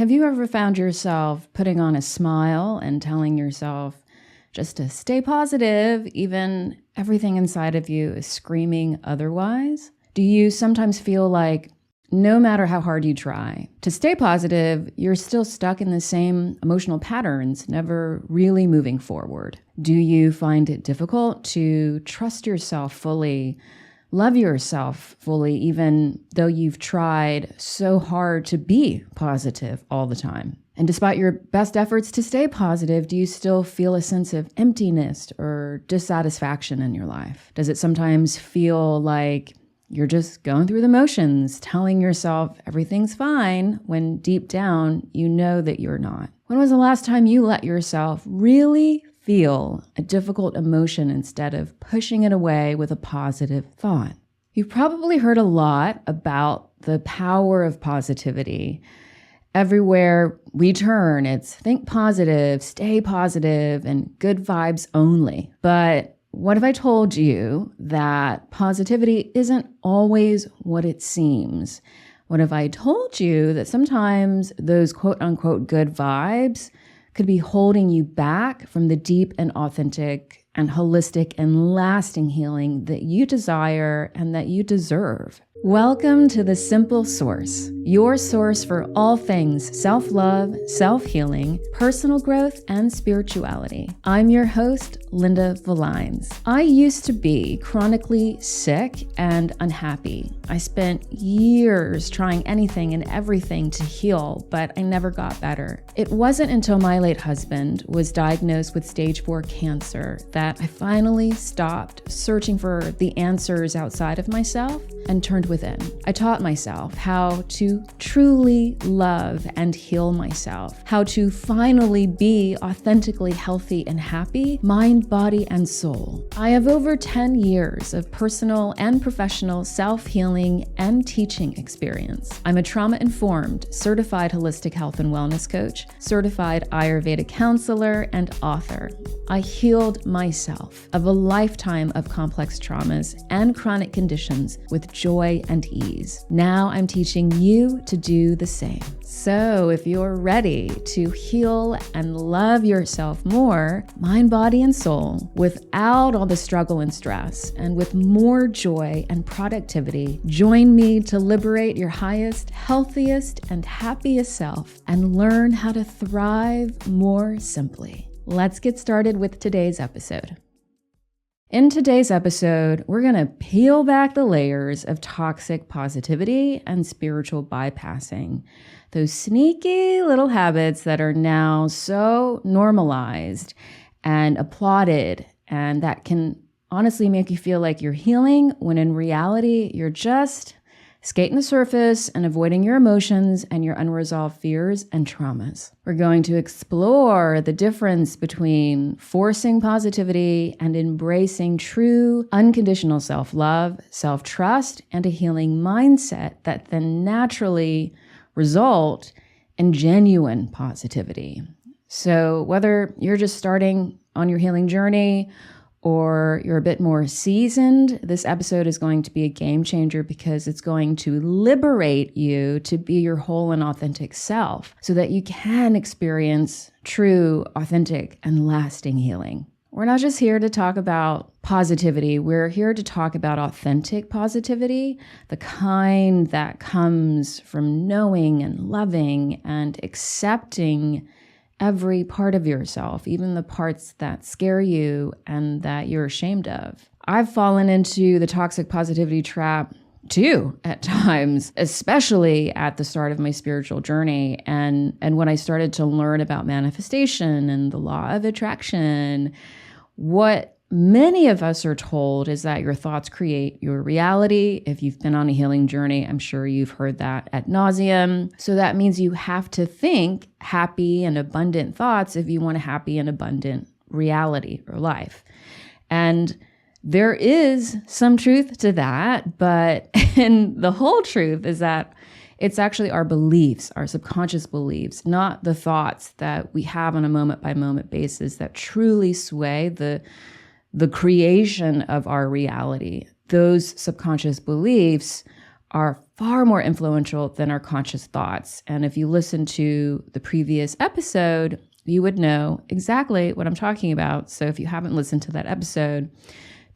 Have you ever found yourself putting on a smile and telling yourself just to stay positive, even everything inside of you is screaming otherwise? Do you sometimes feel like no matter how hard you try to stay positive, you're still stuck in the same emotional patterns, never really moving forward? Do you find it difficult to trust yourself fully, love yourself fully, even though you've tried so hard to be positive all the time? And despite your best efforts to stay positive, do you still feel a sense of emptiness or dissatisfaction in your life? Does it sometimes feel like you're just going through the motions, telling yourself everything's fine, when deep down you know that you're not? When was the last time you let yourself really feel a difficult emotion instead of pushing it away with a positive thought? You've probably heard a lot about the power of positivity. Everywhere we turn, it's think positive, stay positive, and good vibes only. But what if I told you that positivity isn't always what it seems? What if I told you that sometimes those quote unquote good vibes could be holding you back from the deep and authentic and holistic and lasting healing that you desire and that you deserve? Welcome to The Simple Source, your source for all things self-love, self-healing, personal growth, and spirituality. I'm your host, Linda Valines. I used to be chronically sick and unhappy. I spent years trying anything and everything to heal, but I never got better. It wasn't until my late husband was diagnosed with stage 4 cancer that I finally stopped searching for the answers outside of myself and turned within. I taught myself how to truly love and heal myself, how to finally be authentically healthy and happy, mind, body, and soul. I have over 10 years of personal and professional self-healing and teaching experience. I'm a trauma-informed, certified holistic health and wellness coach, certified Ayurveda counselor, and author. I healed myself of a lifetime of complex traumas and chronic conditions with joy and ease. Now I'm teaching you to do the same. So if you're ready to heal and love yourself more, mind, body, and soul, without all the struggle and stress, and with more joy and productivity, join me to liberate your highest, healthiest, and happiest self and learn how to thrive more simply. Let's get started with today's episode. In today's episode, we're going to peel back the layers of toxic positivity and spiritual bypassing, those sneaky little habits that are now so normalized and applauded, and that can honestly make you feel like you're healing when in reality, you're just skating the surface and avoiding your emotions and your unresolved fears and traumas. We're going to explore the difference between forcing positivity and embracing true, unconditional self-love, self-trust, and a healing mindset that then naturally result in genuine positivity. So whether you're just starting on your healing journey or you're a bit more seasoned, this episode is going to be a game changer because it's going to liberate you to be your whole and authentic self so that you can experience true, authentic, and lasting healing. We're not just here to talk about positivity. We're here to talk about authentic positivity, the kind that comes from knowing and loving and accepting every part of yourself, even the parts that scare you and that you're ashamed of. I've fallen into the toxic positivity trap too at times, especially at the start of my spiritual journey. And when I started to learn about manifestation and the law of attraction, what many of us are told is that your thoughts create your reality. If you've been on a healing journey, I'm sure you've heard that ad nauseum. So that means you have to think happy and abundant thoughts if you want a happy and abundant reality or life. And there is some truth to that, but and the whole truth is that it's actually our beliefs, our subconscious beliefs, not the thoughts that we have on a moment-by-moment basis that truly sway the creation of our reality. Those subconscious beliefs are far more influential than our conscious thoughts. And if you listen to the previous episode, you would know exactly what I'm talking about. So if you haven't listened to that episode,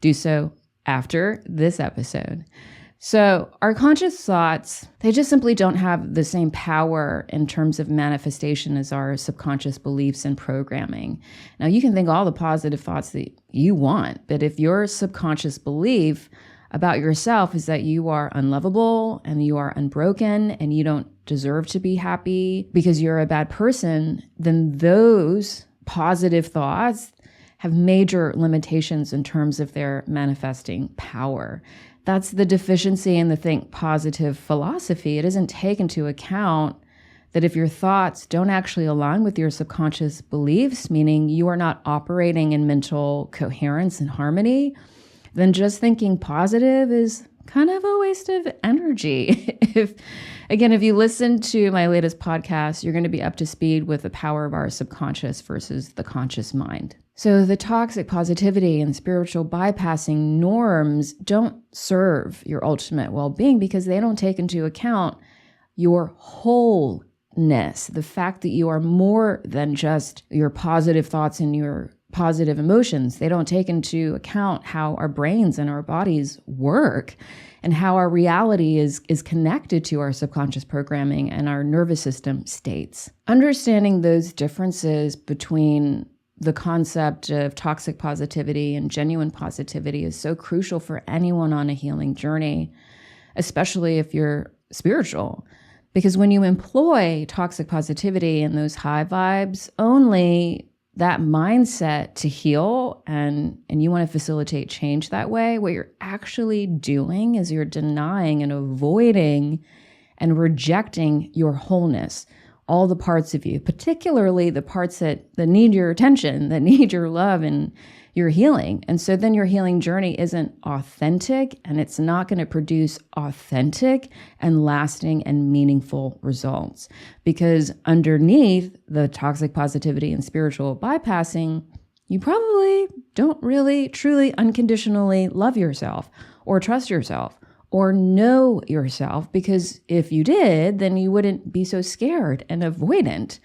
do so after this episode. So our conscious thoughts, they just simply don't have the same power in terms of manifestation as our subconscious beliefs and programming. Now, you can think all the positive thoughts that you want, but if your subconscious belief about yourself is that you are unlovable and you are unbroken and you don't deserve to be happy because you're a bad person, then those positive thoughts have major limitations in terms of their manifesting power. That's the deficiency in the think positive philosophy. It isn't taken into account that if your thoughts don't actually align with your subconscious beliefs, meaning you are not operating in mental coherence and harmony, then just thinking positive is kind of a waste of energy. If you listen to my latest podcast, you're going to be up to speed with the power of our subconscious versus the conscious mind. So the toxic positivity and spiritual bypassing norms don't serve your ultimate well-being because they don't take into account your wholeness, the fact that you are more than just your positive thoughts and your positive emotions. They don't take into account how our brains and our bodies work and how our reality is connected to our subconscious programming and our nervous system states. Understanding those differences between the concept of toxic positivity and genuine positivity is so crucial for anyone on a healing journey, especially if you're spiritual. Because when you employ toxic positivity and those high vibes only, that mindset to heal and you want to facilitate change that way, what you're actually doing is you're denying and avoiding and rejecting your wholeness, all the parts of you, particularly the parts that need your attention, that need your love and your healing. And so then your healing journey isn't authentic, and it's not going to produce authentic and lasting and meaningful results. Because underneath the toxic positivity and spiritual bypassing, you probably don't really, truly, unconditionally love yourself or trust yourself or know yourself, because if you did, then you wouldn't be so scared and avoidant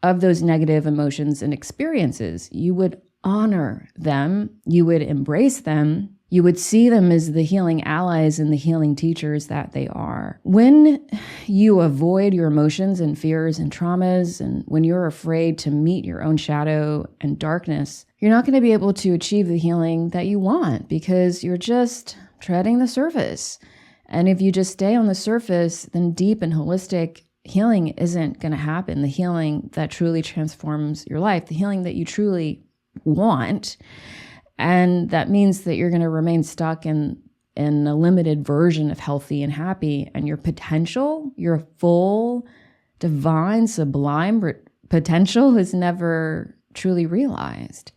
of those negative emotions and experiences. You would honor them, you would embrace them, you would see them as the healing allies and the healing teachers that they are. When you avoid your emotions and fears and traumas, and when you're afraid to meet your own shadow and darkness, you're not going to be able to achieve the healing that you want because you're just treading the surface. And if you just stay on the surface, then deep and holistic healing isn't going to happen. The healing that truly transforms your life, the healing that you truly want. And that means that you're going to remain stuck in a limited version of healthy and happy, and your potential, your full, divine, sublime potential is never truly realized.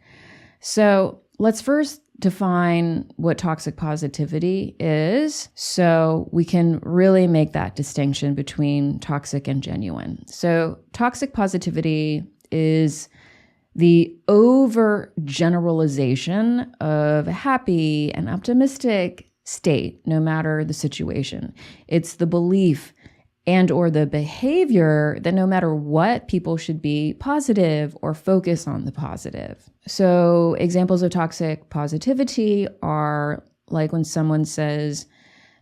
So let's first define what toxic positivity is so we can really make that distinction between toxic and genuine. So toxic positivity is the overgeneralization of a happy and optimistic state, no matter the situation. It's the belief and or the behavior that no matter what, people should be positive or focus on the positive. So examples of toxic positivity are like when someone says,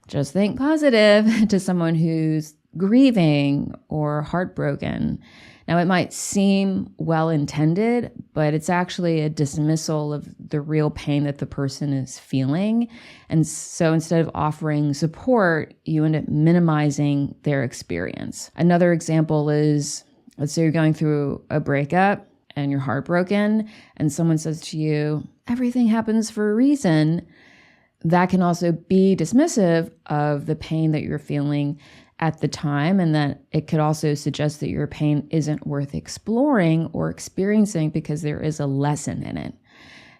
just think positive to someone who's grieving or heartbroken. Now, it might seem well-intended, but it's actually a dismissal of the real pain that the person is feeling. And so instead of offering support, you end up minimizing their experience. Another example is, let's say you're going through a breakup and you're heartbroken, and someone says to you, everything happens for a reason. That can also be dismissive of the pain that you're feeling at the time, and that it could also suggest that your pain isn't worth exploring or experiencing because there is a lesson in it.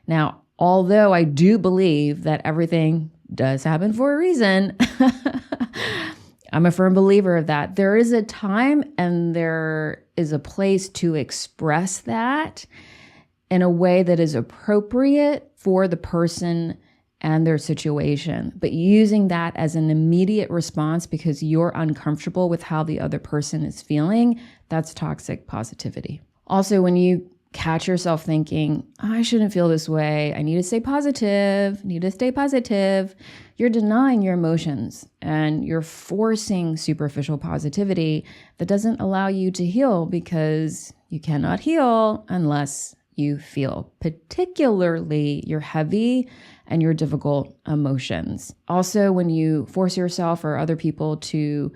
Now, although I do believe that everything does happen for a reason, I'm a firm believer of that. There is a time and there is a place to express that in a way that is appropriate for the person and their situation, but using that as an immediate response because you're uncomfortable with how the other person is feeling, that's toxic positivity. Also, when you catch yourself thinking, I shouldn't feel this way, I need to stay positive, you're denying your emotions and you're forcing superficial positivity that doesn't allow you to heal, because you cannot heal unless you feel, particularly your heavy and your difficult emotions. Also, when you force yourself or other people to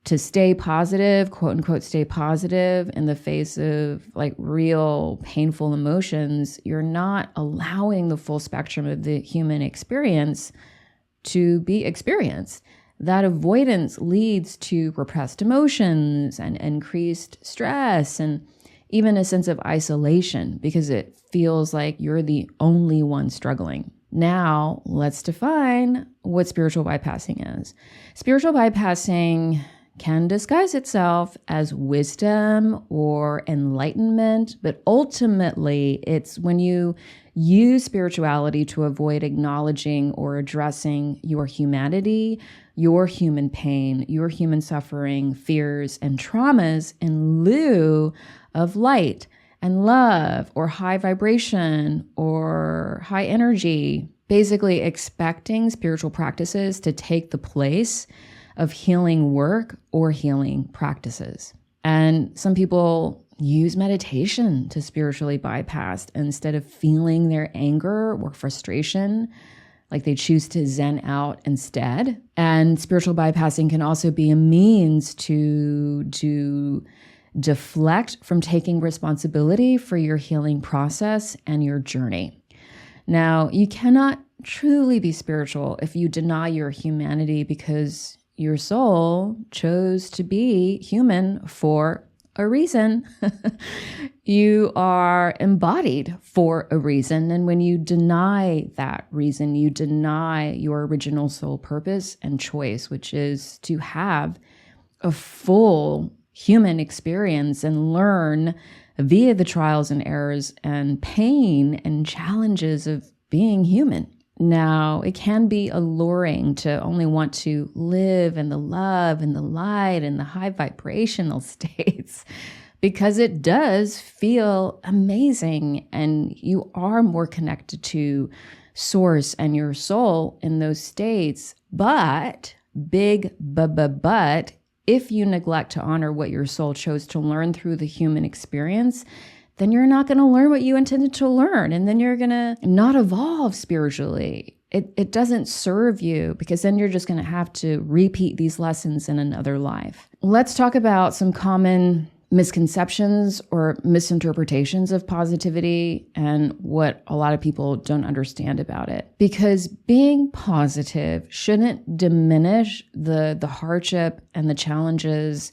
stay positive, quote unquote, stay positive in the face of like real painful emotions, you're not allowing the full spectrum of the human experience to be experienced. That avoidance leads to repressed emotions and increased stress and even a sense of isolation, because it feels like you're the only one struggling. Now, let's define what spiritual bypassing is. Spiritual bypassing can disguise itself as wisdom or enlightenment, but ultimately it's when you use spirituality to avoid acknowledging or addressing your humanity, your human pain, your human suffering, fears, and traumas in lieu of light and love or high vibration or high energy, basically expecting spiritual practices to take the place of healing work or healing practices. And some people use meditation to spiritually bypass instead of feeling their anger or frustration, like they choose to zen out instead. And spiritual bypassing can also be a means to deflect from taking responsibility for your healing process and your journey. Now, you cannot truly be spiritual if you deny your humanity, because your soul chose to be human for a reason. You are embodied for a reason. And when you deny that reason, you deny your original soul purpose and choice, which is to have a full human experience and learn via the trials and errors and pain and challenges of being human. Now, it can be alluring to only want to live in the love and the light and the high vibrational states, because it does feel amazing and you are more connected to source and your soul in those states. But, but, if you neglect to honor what your soul chose to learn through the human experience, then you're not going to learn what you intended to learn. And then you're going to not evolve spiritually. It doesn't serve you, because then you're just going to have to repeat these lessons in another life. Let's talk about some common misconceptions or misinterpretations of positivity and what a lot of people don't understand about it. Because being positive shouldn't diminish the hardship and the challenges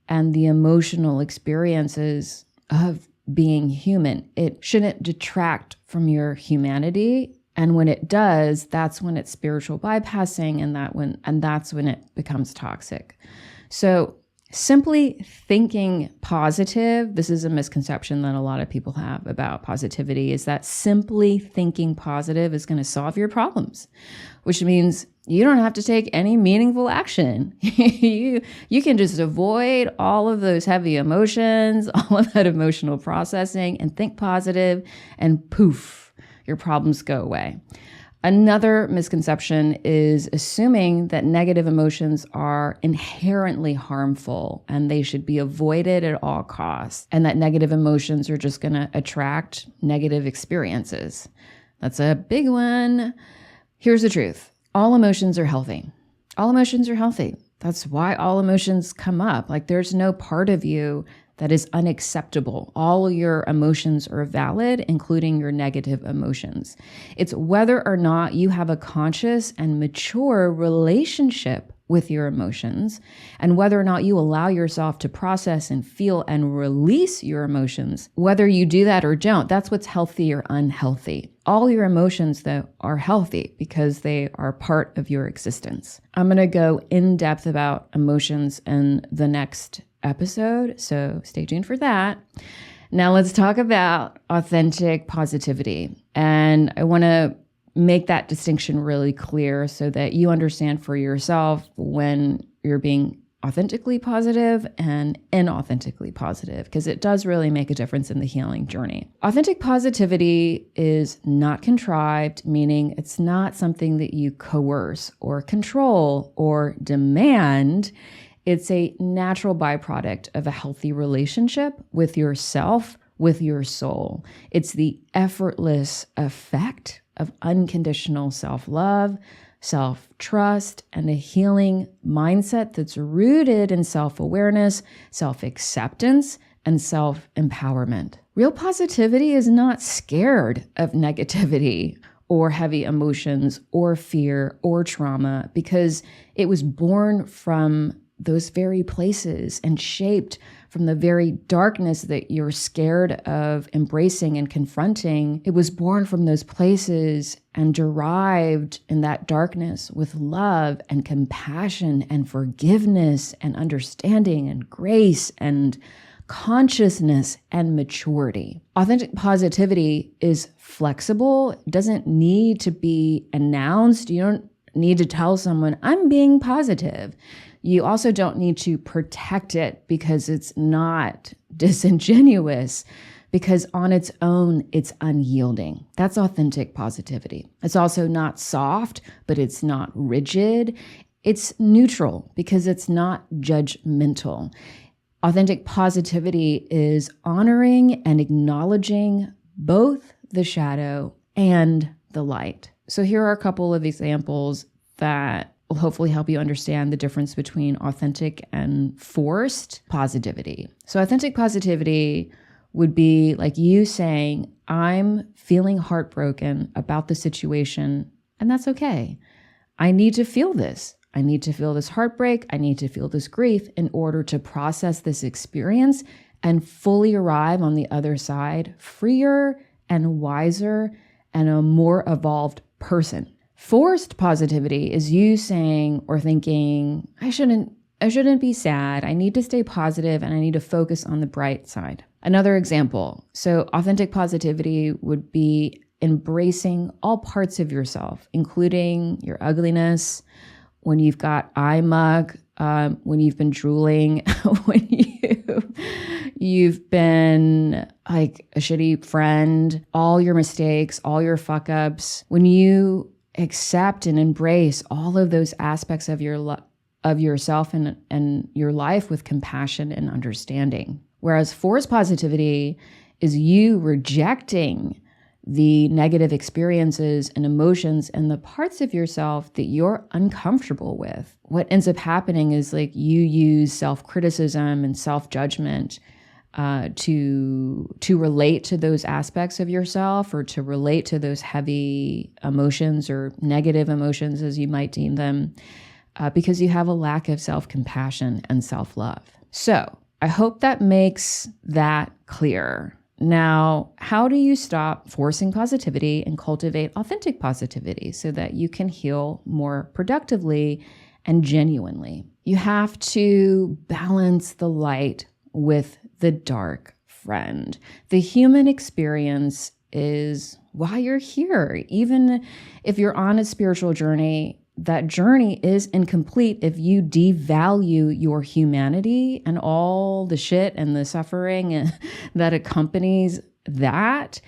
and the emotional experiences of being human. It shouldn't detract from your humanity. And when it does, that's when it's spiritual bypassing, and that's when it becomes toxic. So simply thinking positive, this is a misconception that a lot of people have about positivity, is that simply thinking positive is going to solve your problems, which means you don't have to take any meaningful action. You can just avoid all of those heavy emotions, all of that emotional processing, and think positive, and poof, your problems go away. Another misconception is assuming that negative emotions are inherently harmful and they should be avoided at all costs, and that negative emotions are just going to attract negative experiences. That's a big one. Here's the truth. All emotions are healthy. All emotions are healthy. That's why all emotions come up. Like, there's no part of you that is unacceptable. All your emotions are valid, including your negative emotions. It's whether or not you have a conscious and mature relationship with your emotions, and whether or not you allow yourself to process and feel and release your emotions. Whether you do that or don't, that's what's healthy or unhealthy. All your emotions, though, are healthy because they are part of your existence. I'm going to go in depth about emotions in the next episode, so stay tuned for that. Now let's talk about authentic positivity. And I want to make that distinction really clear so that you understand for yourself when you're being authentically positive and inauthentically positive, because it does really make a difference in the healing journey. Authentic positivity is not contrived, meaning it's not something that you coerce or control or demand. It's a natural byproduct of a healthy relationship with yourself, with your soul. It's the effortless effect of unconditional self-love, self-trust, and a healing mindset that's rooted in self-awareness, self-acceptance, and self-empowerment. Real positivity is not scared of negativity or heavy emotions or fear or trauma, because it was born from those very places and shaped from the very darkness that you're scared of embracing and confronting. It was born from those places and derived in that darkness with love and compassion and forgiveness and understanding and grace and consciousness and maturity. Authentic positivity is flexible. It doesn't need to be announced. You don't need to tell someone, I'm being positive. You also don't need to protect it because it's not disingenuous, because on its own, it's unyielding. That's authentic positivity. It's also not soft, but it's not rigid. It's neutral because it's not judgmental. Authentic positivity is honoring and acknowledging both the shadow and the light. So here are a couple of examples that will hopefully help you understand the difference between authentic and forced positivity. So authentic positivity would be like you saying, I'm feeling heartbroken about the situation, and that's okay. I need to feel this. I need to feel this heartbreak. I need to feel this grief in order to process this experience and fully arrive on the other side freer and wiser and a more evolved person. Forced positivity is you saying or thinking, I shouldn't be sad. I need to stay positive and I need to focus on the bright side. Another example. So authentic positivity would be embracing all parts of yourself, including your ugliness, when you've got eye mug, when you've been drooling, when you've been like a shitty friend, all your mistakes, all your fuck ups. When you accept and embrace all of those aspects of yourself and your life with compassion and understanding. Whereas forced positivity is you rejecting the negative experiences and emotions and the parts of yourself that you're uncomfortable with. What ends up happening is like you use self-criticism and self-judgment to relate to those aspects of yourself, or to relate to those heavy emotions or negative emotions, as you might deem them, because you have a lack of self-compassion and self-love. So I hope that makes that clear. Now, how do you stop forcing positivity and cultivate authentic positivity so that you can heal more productively and genuinely? You have to balance the light with the dark, friend. The human experience is why you're here. Even if you're on a spiritual journey, that journey is incomplete if you devalue your humanity and all the shit and the suffering that accompanies that.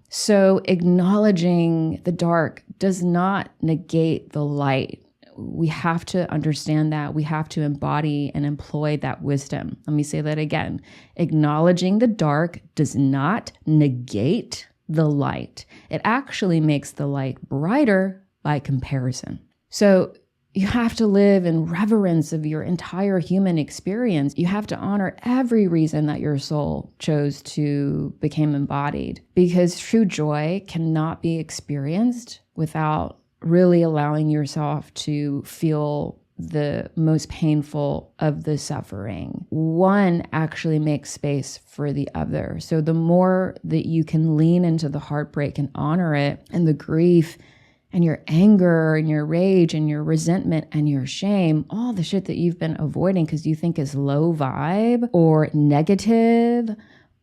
So acknowledging the dark does not negate the light. We have to understand that. We have to embody and employ that wisdom. Let me say that again. Acknowledging the dark does not negate the light. It actually makes the light brighter by comparison. So you have to live in reverence of your entire human experience. You have to honor every reason that your soul chose to become embodied, because true joy cannot be experienced without really allowing yourself to feel the most painful of the suffering. One actually makes space for the other. So the more that you can lean into the heartbreak and honor it, and the grief and your anger and your rage and your resentment and your shame, all the shit that you've been avoiding because you think is low vibe or negative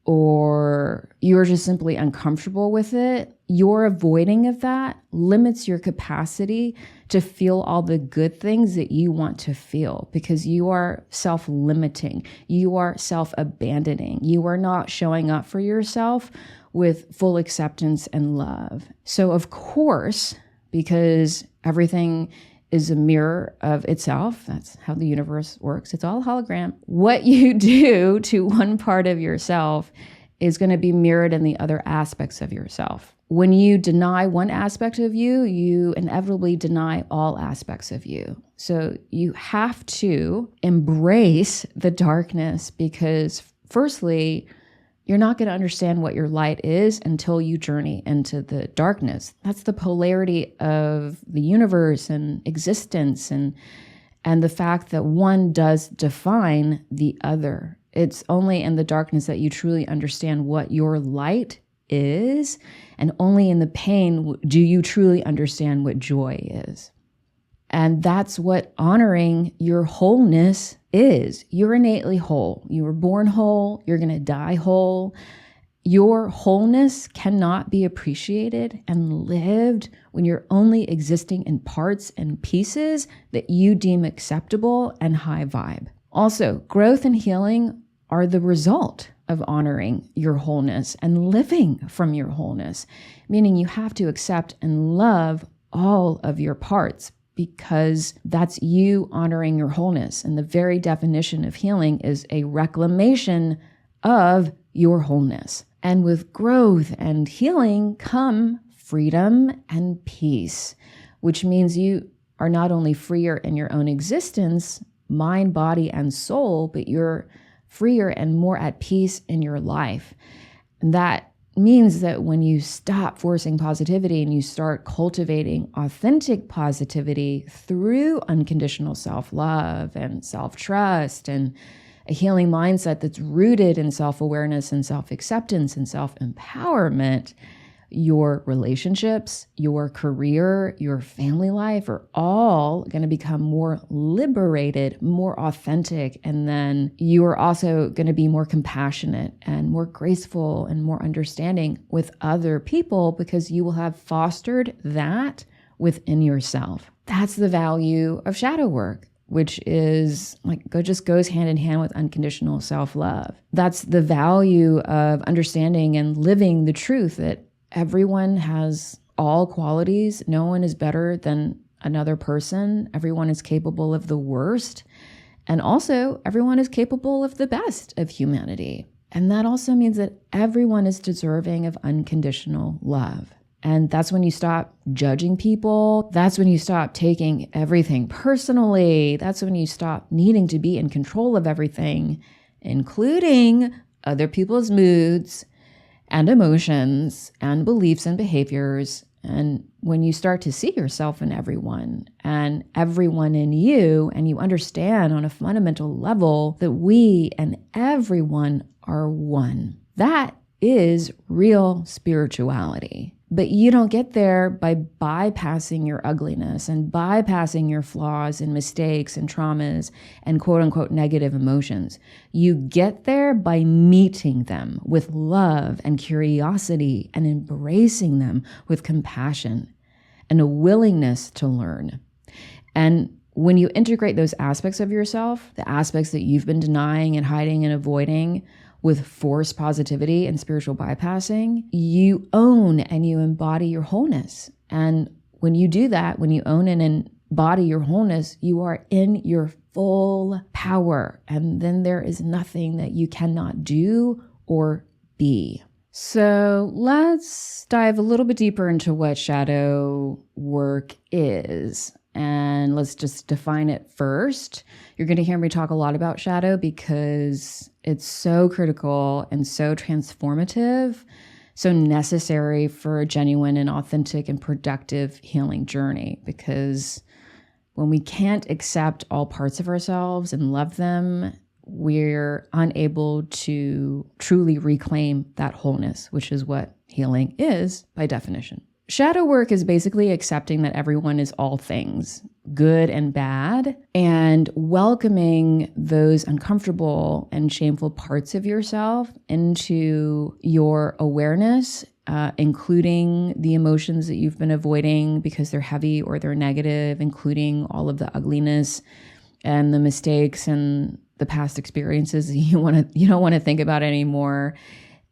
or you're just simply uncomfortable with it, your avoiding of that limits your capacity to feel all the good things that you want to feel, because you are self-limiting, you are self-abandoning, you are not showing up for yourself with full acceptance and love. So of course, because everything is a mirror of itself, that's how the universe works, it's all a hologram, what you do to one part of yourself is going to be mirrored in the other aspects of yourself. When you deny one aspect of you, you inevitably deny all aspects of you. So you have to embrace the darkness, because firstly, you're not going to understand what your light is until you journey into the darkness. That's the polarity of the universe and existence, and the fact that one does define the other. It's only in the darkness that you truly understand what your light is, and only in the pain do you truly understand what joy is. And that's what honoring your wholeness is. You're innately whole. You were born whole. You're going to die whole. Your wholeness cannot be appreciated and lived when you're only existing in parts and pieces that you deem acceptable and high vibe. Also, growth and healing are the result of honoring your wholeness and living from your wholeness, meaning you have to accept and love all of your parts, because that's you honoring your wholeness. And the very definition of healing is a reclamation of your wholeness. And with growth and healing come freedom and peace, which means you are not only freer in your own existence, mind, body, and soul, but you're freer and more at peace in your life. And that means that when you stop forcing positivity and you start cultivating authentic positivity through unconditional self-love and self-trust and a healing mindset that's rooted in self-awareness and self-acceptance and self-empowerment, your relationships, your career, your family life are all going to become more liberated, more authentic. And then you are also going to be more compassionate and more graceful and more understanding with other people, because you will have fostered that within yourself. That's the value of shadow work, which is just goes hand in hand with unconditional self-love. That's the value of understanding and living the truth that everyone has all qualities. No one is better than another person. Everyone is capable of the worst. And also, everyone is capable of the best of humanity. And that also means that everyone is deserving of unconditional love. And that's when you stop judging people. That's when you stop taking everything personally. That's when you stop needing to be in control of everything, including other people's moods and emotions and beliefs and behaviors. And when you start to see yourself in everyone and everyone in you, and you understand on a fundamental level that we and everyone are one, that is real spirituality. But you don't get there by bypassing your ugliness and bypassing your flaws and mistakes and traumas and quote unquote negative emotions. You get there by meeting them with love and curiosity and embracing them with compassion and a willingness to learn. And when you integrate those aspects of yourself, the aspects that you've been denying and hiding and avoiding, with forced positivity and spiritual bypassing, you own and you embody your wholeness. And when you do that, when you own and embody your wholeness, you are in your full power. And then there is nothing that you cannot do or be. So let's dive a little bit deeper into what shadow work is. And let's just define it first. You're going to hear me talk a lot about shadow because it's so critical and so transformative, so necessary for a genuine and authentic and productive healing journey. Because when we can't accept all parts of ourselves and love them, we're unable to truly reclaim that wholeness, which is what healing is by definition. shadow work is basically accepting that everyone is all things, good and bad, and welcoming those uncomfortable and shameful parts of yourself into your awareness, including the emotions that you've been avoiding because they're heavy or they're negative, including all of the ugliness and the mistakes and the past experiences that you don't want to think about anymore.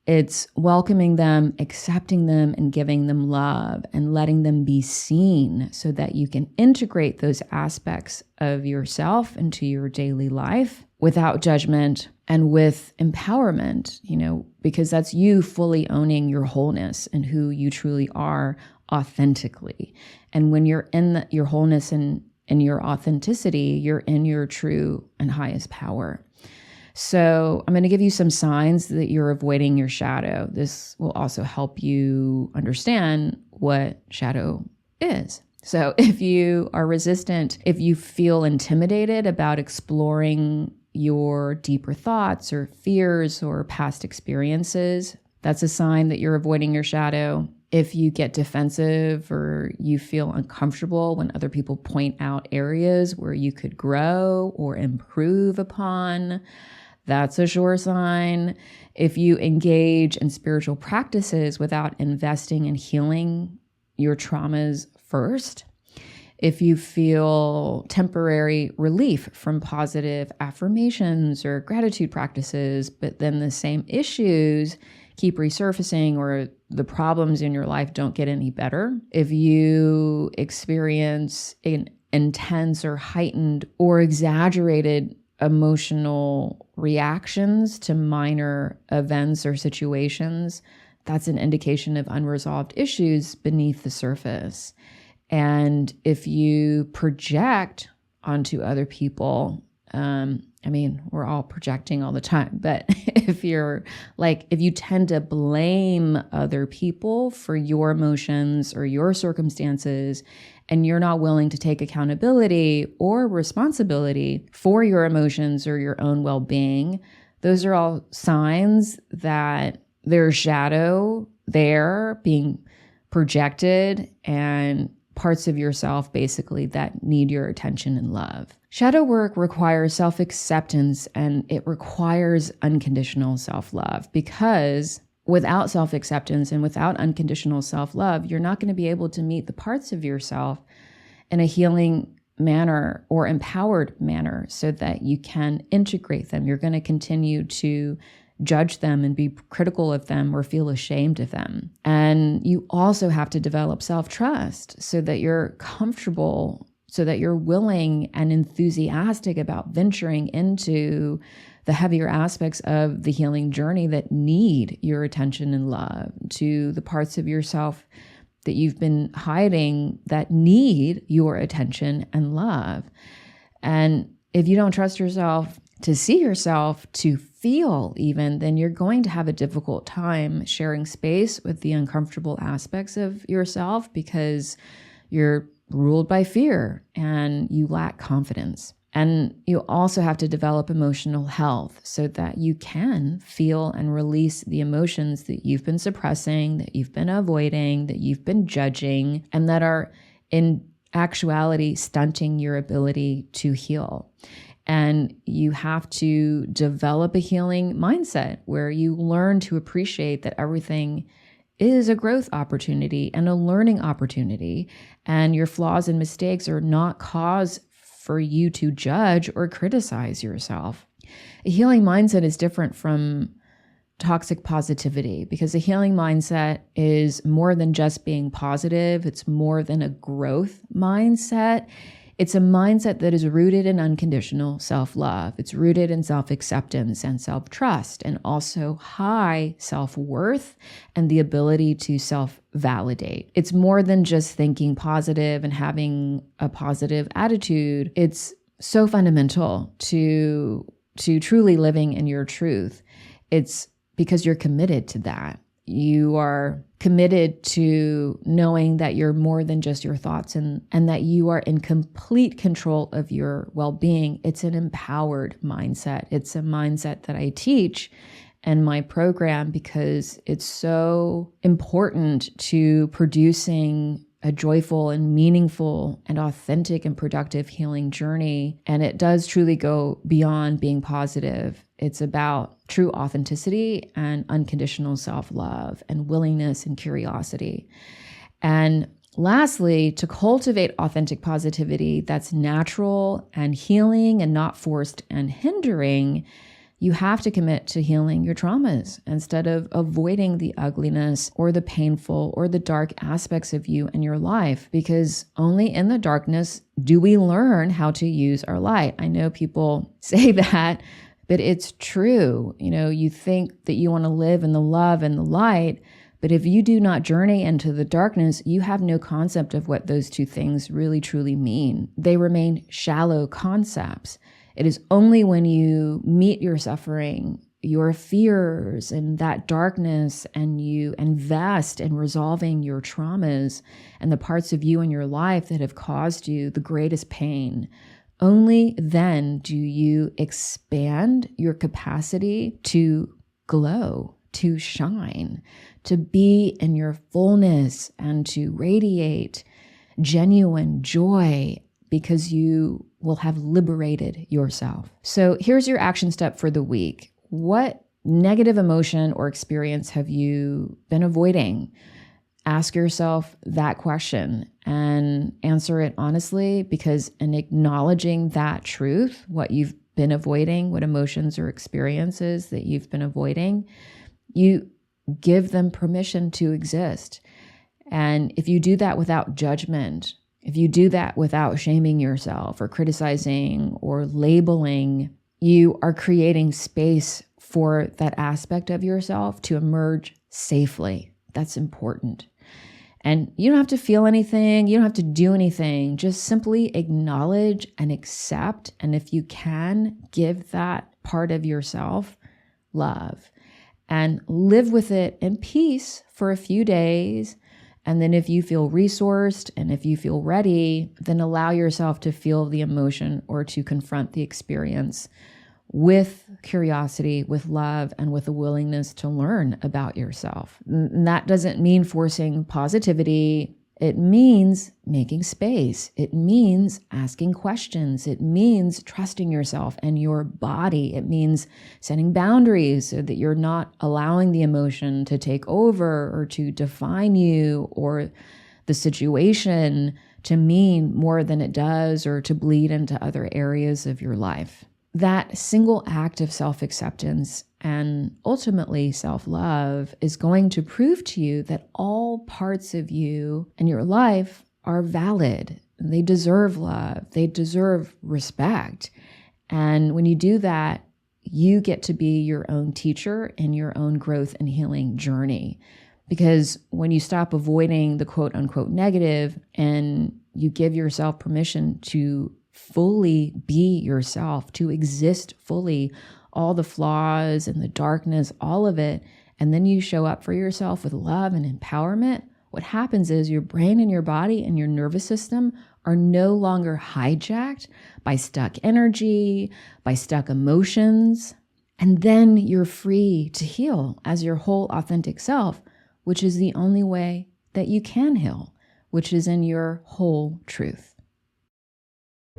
It's welcoming them, accepting them, and giving them love and letting them be seen so that you can integrate those aspects of yourself into your daily life without judgment and with empowerment, because that's you fully owning your wholeness and who you truly are authentically. And when you're in your wholeness and in your authenticity, you're in your true and highest power. So I'm going to give you some signs that you're avoiding your shadow. This will also help you understand what shadow is. So if you are resistant, if you feel intimidated about exploring your deeper thoughts or fears or past experiences, that's a sign that you're avoiding your shadow. If you get defensive or you feel uncomfortable when other people point out areas where you could grow or improve upon, that's a sure sign. If you engage in spiritual practices without investing in healing your traumas first, if you feel temporary relief from positive affirmations or gratitude practices, but then the same issues keep resurfacing or the problems in your life don't get any better, if you experience an intense or heightened or exaggerated emotional reactions to minor events or situations, that's an indication of unresolved issues beneath the surface. And if you project onto other people, we're all projecting all the time, but if you tend to blame other people for your emotions or your circumstances, and you're not willing to take accountability or responsibility for your emotions or your own well-being, those are all signs that there's shadow there being projected and parts of yourself basically that need your attention and love. Shadow work requires self-acceptance and it requires unconditional self-love, because without self-acceptance and without unconditional self-love, you're not going to be able to meet the parts of yourself in a healing manner or empowered manner so that you can integrate them. You're going to continue to judge them and be critical of them or feel ashamed of them. And you also have to develop self-trust so that you're comfortable, so that you're willing and enthusiastic about venturing into the heavier aspects of the healing journey that need your attention and love, to the parts of yourself that you've been hiding that need your attention and love. And if you don't trust yourself to see yourself, to feel even, then you're going to have a difficult time sharing space with the uncomfortable aspects of yourself because you're ruled by fear and you lack confidence. And you also have to develop emotional health so that you can feel and release the emotions that you've been suppressing, that you've been avoiding, that you've been judging, and that are in actuality stunting your ability to heal. And you have to develop a healing mindset where you learn to appreciate that everything is a growth opportunity and a learning opportunity. And your flaws and mistakes are not cause for you to judge or criticize yourself. A healing mindset is different from toxic positivity because a healing mindset is more than just being positive. It's more than a growth mindset. It's a mindset that is rooted in unconditional self-love. It's rooted in self-acceptance and self-trust, and also high self-worth and the ability to self-validate. It's more than just thinking positive and having a positive attitude. It's so fundamental to truly living in your truth. It's because you're committed to that. You are committed to knowing that you're more than just your thoughts and that you are in complete control of your well-being. It's an empowered mindset. It's a mindset that I teach and my program because it's so important to producing a joyful and meaningful and authentic and productive healing journey. And it does truly go beyond being positive. It's about true authenticity and unconditional self-love and willingness and curiosity. And lastly, to cultivate authentic positivity that's natural and healing and not forced and hindering, you have to commit to healing your traumas instead of avoiding the ugliness or the painful or the dark aspects of you and your life, because only in the darkness do we learn how to use our light. I know people say that, but it's true. You think that you want to live in the love and the light, but if you do not journey into the darkness, you have no concept of what those two things really truly mean. They remain shallow concepts. It is only when you meet your suffering, your fears, and that darkness, and you invest in resolving your traumas and the parts of you in your life that have caused you the greatest pain. Only then do you expand your capacity to glow, to shine, to be in your fullness and to radiate genuine joy, because you will have liberated yourself. So here's your action step for the week. What negative emotion or experience have you been avoiding? Ask yourself that question and answer it honestly, because in acknowledging that truth, what you've been avoiding, what emotions or experiences that you've been avoiding, you give them permission to exist. And if you do that without judgment, if you do that without shaming yourself or criticizing or labeling, you are creating space for that aspect of yourself to emerge safely. That's important. And you don't have to feel anything. You don't have to do anything. Just simply acknowledge and accept. And if you can, give that part of yourself love and live with it in peace for a few days. And then if you feel resourced and if you feel ready, then allow yourself to feel the emotion or to confront the experience with curiosity, with love, and with a willingness to learn about yourself. And that doesn't mean forcing positivity. It means making space. It means asking questions. It means trusting yourself and your body. It means setting boundaries so that you're not allowing the emotion to take over or to define you or the situation to mean more than it does or to bleed into other areas of your life. That single act of self-acceptance and ultimately self-love is going to prove to you that all parts of you and your life are valid. They deserve love. They deserve respect. And when you do that, you get to be your own teacher in your own growth and healing journey. Because when you stop avoiding the quote unquote negative and you give yourself permission to fully be yourself, to exist fully, all the flaws and the darkness, all of it, and then you show up for yourself with love and empowerment, what happens is your brain and your body and your nervous system are no longer hijacked by stuck energy, by stuck emotions, and then you're free to heal as your whole authentic self, which is the only way that you can heal, which is in your whole truth.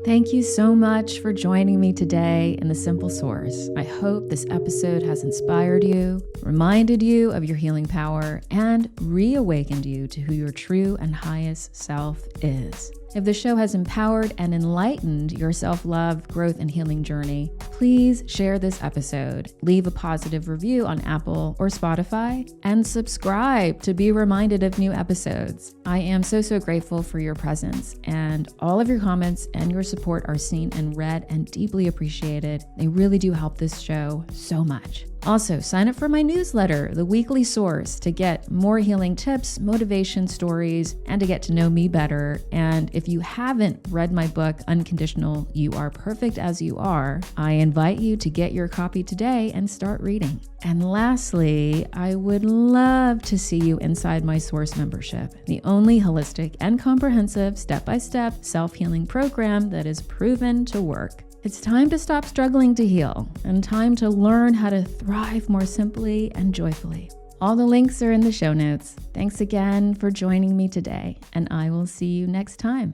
Thank you so much for joining me today in The Simple Source. I hope this episode has inspired you, reminded you of your healing power, and reawakened you to who your true and highest self is. If the show has empowered and enlightened your self-love, growth, and healing journey, please share this episode, leave a positive review on Apple or Spotify, and subscribe to be reminded of new episodes. I am so grateful for your presence, and all of your comments and your support are seen and read and deeply appreciated. They really do help this show so much. Also, sign up for my newsletter, The Weekly Source, to get more healing tips, motivation stories, and to get to know me better. And if you haven't read my book, Unconditional, You Are Perfect As You Are, I invite you to get your copy today and start reading. And lastly, I would love to see you inside my Source membership, the only holistic and comprehensive step-by-step self-healing program that is proven to work. It's time to stop struggling to heal and time to learn how to thrive more simply and joyfully. All the links are in the show notes. Thanks again for joining me today, and I will see you next time.